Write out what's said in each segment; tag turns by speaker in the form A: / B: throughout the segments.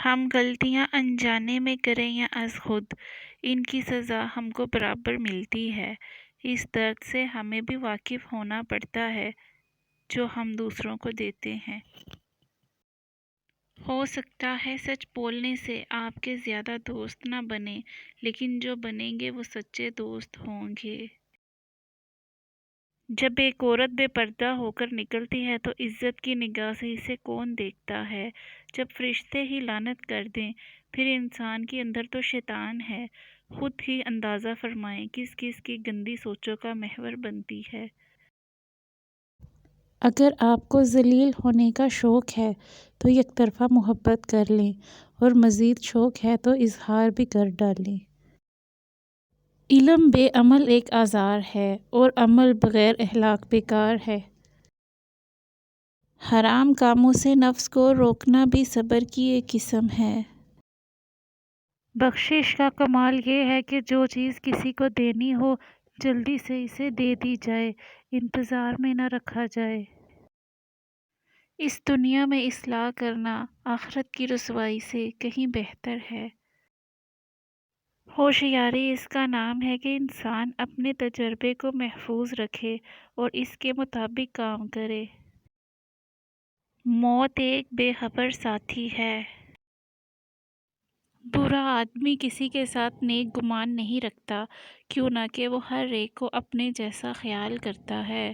A: ہم غلطیاں انجانے میں کریں یا از خود، ان کی سزا ہم کو برابر ملتی ہے۔ اس درد سے ہمیں بھی واقف ہونا پڑتا ہے جو ہم دوسروں کو دیتے ہیں۔ ہو سکتا ہے سچ بولنے سے آپ کے زیادہ دوست نہ بنیں، لیکن جو بنیں گے وہ سچے دوست ہوں گے۔ جب ایک عورت بے پردہ ہو کر نکلتی ہے تو عزت کی نگاہ سے اسے کون دیکھتا ہے؟ جب فرشتے ہی لعنت کر دیں، پھر انسان کے اندر تو شیطان ہے۔ خود ہی اندازہ فرمائیں کس کس کی گندی سوچوں کا محور بنتی ہے۔
B: اگر آپ کو ذلیل ہونے کا شوق ہے تو یک طرفہ محبت کر لیں، اور مزید شوق ہے تو اظہار بھی کر ڈالیں۔ علم بے عمل ایک آزار ہے، اور عمل بغیر اخلاق بیکار ہے۔ حرام کاموں سے نفس کو روکنا بھی صبر کی ایک قسم ہے۔
A: بخشش کا کمال یہ ہے کہ جو چیز کسی کو دینی ہو جلدی سے اسے دے دی جائے، انتظار میں نہ رکھا جائے۔ اس دنیا میں اصلاح کرنا آخرت کی رسوائی سے کہیں بہتر ہے۔ ہوشیاری اس کا نام ہے کہ انسان اپنے تجربے کو محفوظ رکھے اور اس کے مطابق کام کرے۔ موت ایک بے خبر ساتھی ہے۔ برا آدمی کسی کے ساتھ نیک گمان نہیں رکھتا، کیوں نہ کہ وہ ہر ایک کو اپنے جیسا خیال کرتا ہے۔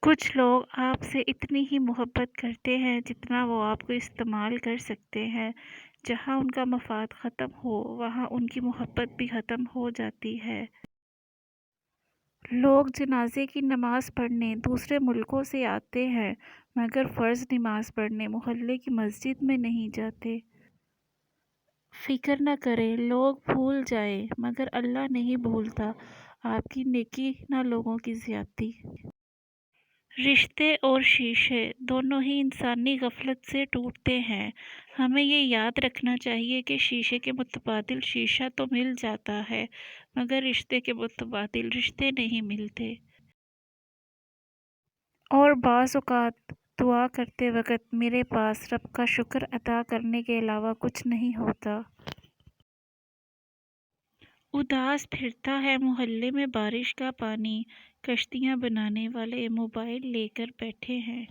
A: کچھ لوگ آپ سے اتنی ہی محبت کرتے ہیں جتنا وہ آپ کو استعمال کر سکتے ہیں۔ جہاں ان کا مفاد ختم ہو، وہاں ان کی محبت بھی ختم ہو جاتی ہے۔ لوگ جنازے کی نماز پڑھنے دوسرے ملکوں سے آتے ہیں، مگر فرض نماز پڑھنے محلے کی مسجد میں نہیں جاتے۔ فکر نہ کریں، لوگ بھول جائیں مگر اللہ نہیں بھولتا آپ کی نیکی نہ لوگوں کی زیادتی۔ رشتے اور شیشے دونوں ہی انسانی غفلت سے ٹوٹتے ہیں۔ ہمیں یہ یاد رکھنا چاہیے کہ شیشے کے متبادل شیشہ تو مل جاتا ہے، مگر رشتے کے متبادل رشتے نہیں ملتے۔ اور بعض اوقات دعا کرتے وقت میرے پاس رب کا شکر ادا کرنے کے علاوہ کچھ نہیں ہوتا۔ اداس پھرتا ہے محلے میں بارش کا پانی، کشتیاں بنانے والے موبائل لے کر بیٹھے ہیں۔